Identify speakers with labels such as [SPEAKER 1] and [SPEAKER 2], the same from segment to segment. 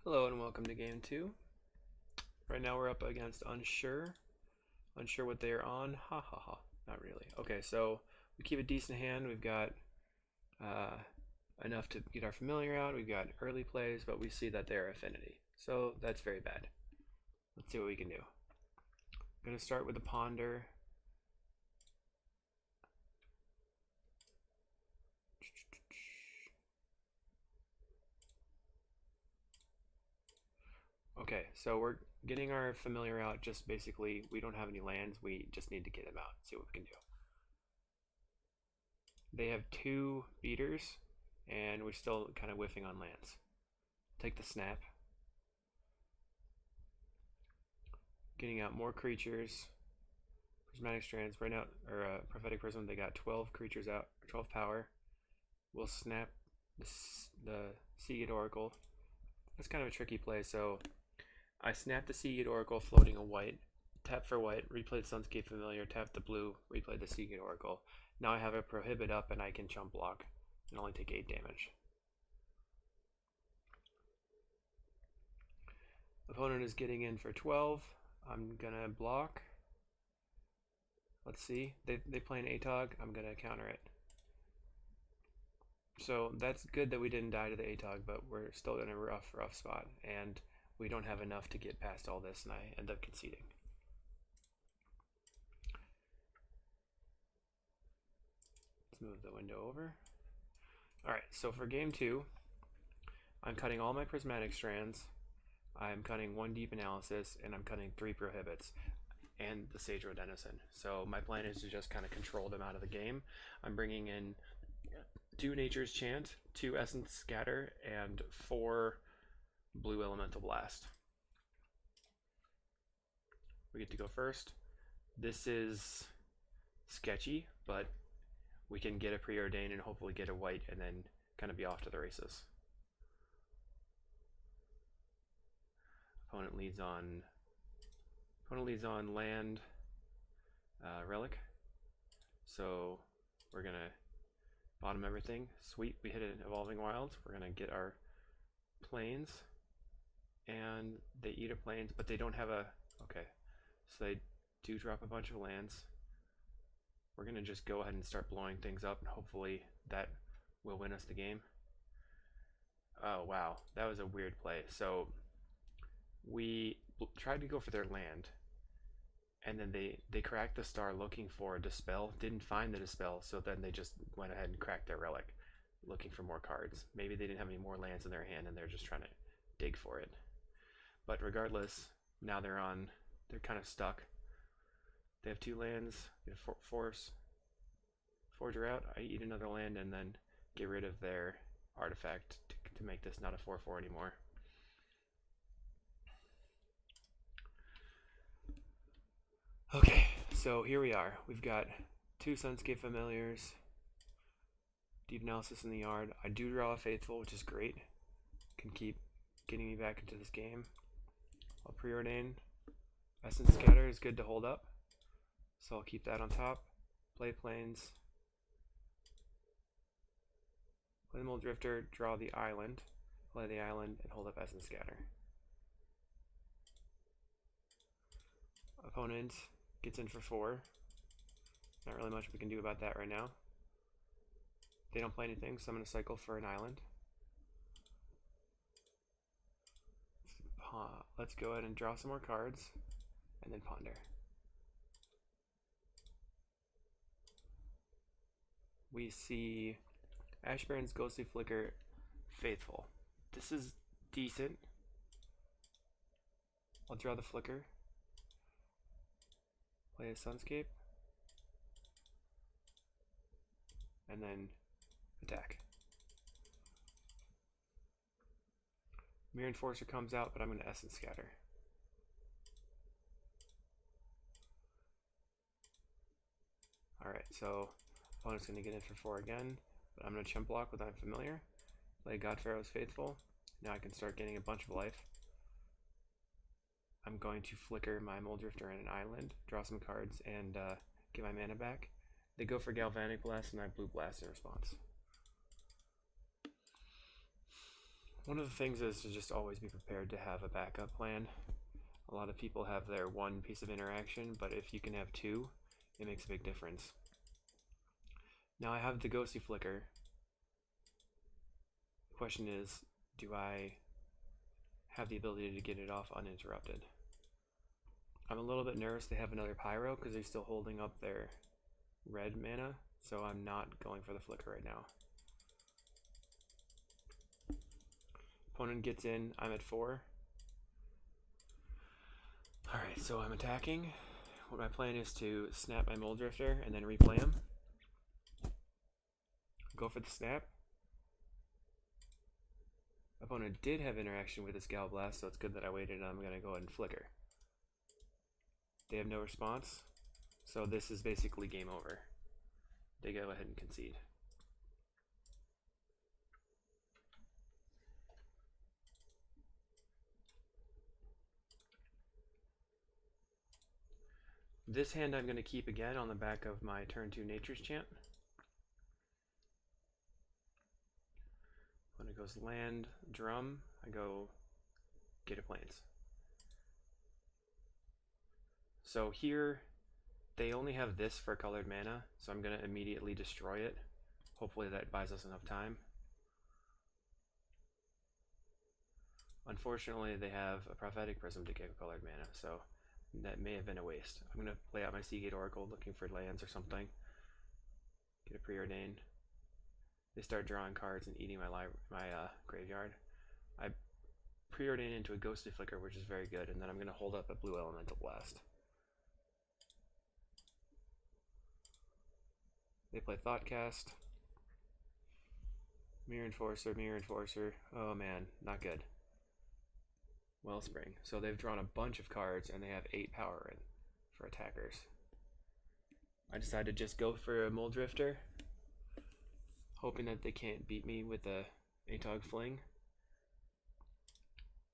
[SPEAKER 1] Hello and welcome to game two. Right now we're up against Unsure. Unsure what they are on. Ha ha ha. Not really. Okay, so we keep a decent hand. We've got uh, enough to get our familiar out. We've got early plays, but we see that they're Affinity. So that's very bad. Let's see what we can do. I'm going to start with the Ponder. Okay, so we're getting our familiar out. Just basically, we don't have any lands. We just need to get them out. See what we can do. They have two beaters, and we're still kind of whiffing on lands. Take the snap. Getting out more creatures. Prismatic Strands, right now, or Prophetic Prism, they got 12 creatures out, 12 power. We'll snap the Seagate Oracle. That's kind of a tricky play, so I snap the Seagate Oracle, floating a white, tap for white, replay the Sunscape Familiar, tap the blue, replay the Seagate Oracle. Now I have a Prohibit up and I can chump block and only take 8 damage. Opponent is getting in for 12. I'm gonna block. Let's see. They play an ATOG. I'm gonna counter it. So that's good that we didn't die to the ATOG, but we're still in a rough spot, and we don't have enough to get past all this, and I end up conceding. Let's move the window over. Alright, so for game two, I'm cutting all my Prismatic Strands, I'm cutting 1 Deep Analysis, and I'm cutting 3 Prohibits, and the Sage Road Denizen. So my plan is to just kind of control them out of the game. I'm bringing in 2 Nature's Chant, 2 Essence Scatter, and 4 Blue Elemental Blast. We get to go first. This is sketchy, but we can get a Preordain and hopefully get a white and then kind of be off to the races. Opponent leads on land, relic. So we're gonna bottom everything. Sweet, we hit an Evolving Wilds. We're gonna get our planes, and they eat a planes, but they don't have a, okay, so they do drop a bunch of lands. We're gonna just go ahead and start blowing things up, and hopefully that will win us the game. Oh wow, that was a weird play. So we tried to go for their land, and then they cracked the star looking for a dispel, didn't find the dispel, so then they just went ahead and cracked their relic looking for more cards. Maybe they didn't have any more lands in their hand and they're just trying to dig for it. But regardless, now they're kind of stuck. They have 2 lands, get a force, forge her out, I eat another land, and then get rid of their artifact to make this not a 4/4 anymore. Okay, so here we are. We've got 2 Sunscape Familiars, Deep Analysis in the yard. I do draw a Faithful, which is great. Can keep getting me back into this game. I'll Preordain. Essence Scatter is good to hold up, so I'll keep that on top. Play Plains. Play the Mold Drifter, draw the island, play the island, and hold up Essence Scatter. Opponent gets in for 4. Not really much we can do about that right now. They don't play anything, so I'm going to cycle for an island. Let's go ahead and draw some more cards, and then ponder. We see Ashbaron's Ghostly Flicker, Faithful. This is decent. I'll draw the Flicker. Play a Sunscape. And then attack. Mirror Enforcer comes out, but I'm going to Essence Scatter. Alright, so opponent's going to get in for 4 again, but I'm going to chump block with Unfamiliar. Play God Pharaoh's Faithful. Now I can start getting a bunch of life. I'm going to flicker my Mold Drifter and an island, draw some cards, and get my mana back. They go for Galvanic Blast, and I Blue Blast in response. One of the things is to just always be prepared to have a backup plan. A lot of people have their one piece of interaction, but if you can have two, it makes a big difference. Now I have the ghosty flicker. The question is, do I have the ability to get it off uninterrupted? I'm a little bit nervous they have another pyro because they're still holding up their red mana, so I'm not going for the flicker right now. Opponent gets in, I'm at 4. Alright, so I'm attacking. What my plan is to snap my Mold Drifter and then replay him. Go for the snap. Opponent did have interaction with his Gal Blast, so it's good that I waited, and I'm going to go ahead and flicker. They have no response, so this is basically game over. They go ahead and concede. This hand I'm going to keep again on the back of my turn 2 Nature's Chant. When it goes land, drum, I go get a Plains. So here, they only have this for colored mana, so I'm going to immediately destroy it. Hopefully that buys us enough time. Unfortunately, they have a Prophetic Prism to give colored mana, so that may have been a waste. I'm going to play out my Seagate Oracle looking for lands or something. Get a Preordain. They start drawing cards and eating my graveyard. I Preordain into a Ghostly Flicker, which is very good, and then I'm going to hold up a Blue Elemental Blast. They play Thoughtcast. Mirror Enforcer, Mirror Enforcer. Oh man, not good. Wellspring. So they've drawn a bunch of cards and they have 8 power in for attackers. I decided to just go for a Mold Drifter, hoping that they can't beat me with a Atog Fling.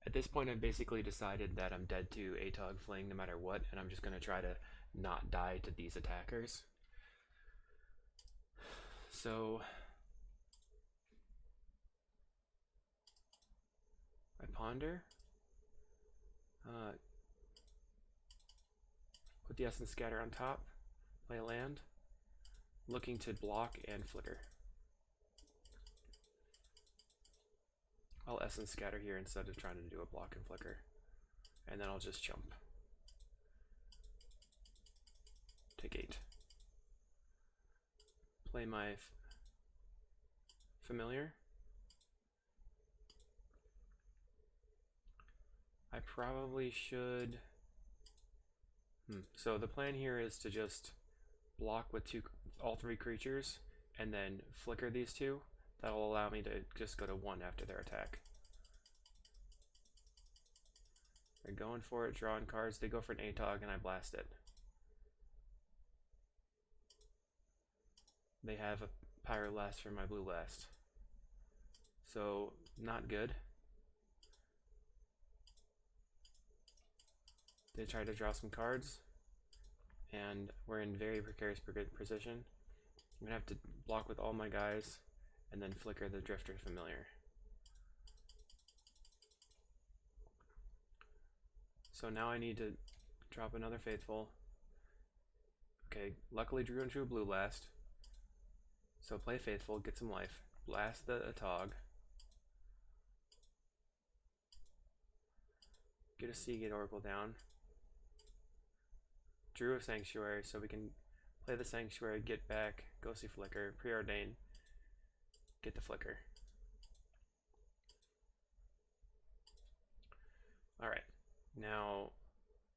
[SPEAKER 1] At this point, I've basically decided that I'm dead to Atog Fling no matter what, and I'm just going to try to not die to these attackers. So I ponder. Put the Essence Scatter on top, play a land, looking to block and flicker. I'll Essence Scatter here instead of trying to do a block and flicker, and then I'll just jump. Take 8. Play my Familiar. I probably should. So the plan here is to just block with all 3 creatures, and then flicker these 2. That'll allow me to just go to 1 after their attack. They're going for it, drawing cards. They go for an Atog, and I blast it. They have a Pyroblast for my Blue Blast. So, not good. They try to draw some cards, and we're in very precarious position. I'm going to have to block with all my guys, and then flicker the Drifter Familiar. So now I need to drop another Faithful. Okay, luckily drew into a Blue Blast. So play Faithful, get some life. Blast the Atog. Get a Seagate Oracle down. Drew a Sanctuary, so we can play the Sanctuary, get back, Ghostly Flicker, Preordain, get the Flicker. Alright, now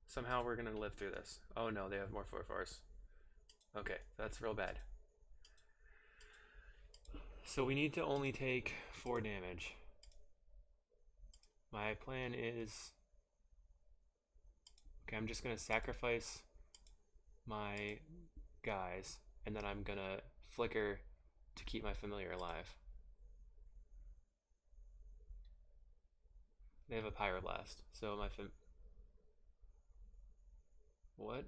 [SPEAKER 1] somehow we're going to live through this. Oh no, they have more 4/4s. Okay, that's real bad. So we need to only take 4 damage. My plan is... Okay, I'm just going to sacrifice my guys, and then I'm going to flicker to keep my Familiar alive. They have a Pyroblast, so my What?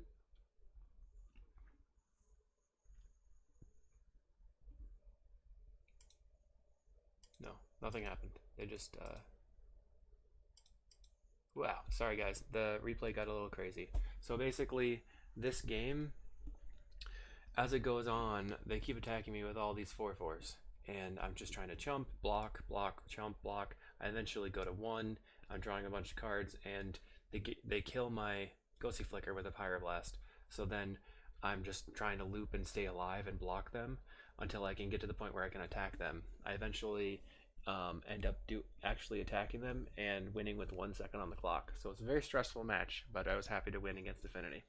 [SPEAKER 1] No, nothing happened. They just wow, sorry guys, the replay got a little crazy. So basically, this game, as it goes on, they keep attacking me with all these 4/4s, and I'm just trying to chump, block, block, chump, block. I eventually go to one. I'm drawing a bunch of cards, and they kill my Ghosty Flicker with a Pyroblast. So then I'm just trying to loop and stay alive and block them until I can get to the point where I can attack them. I eventually end up actually attacking them and winning with 1 second on the clock. So it's a very stressful match, but I was happy to win against Affinity.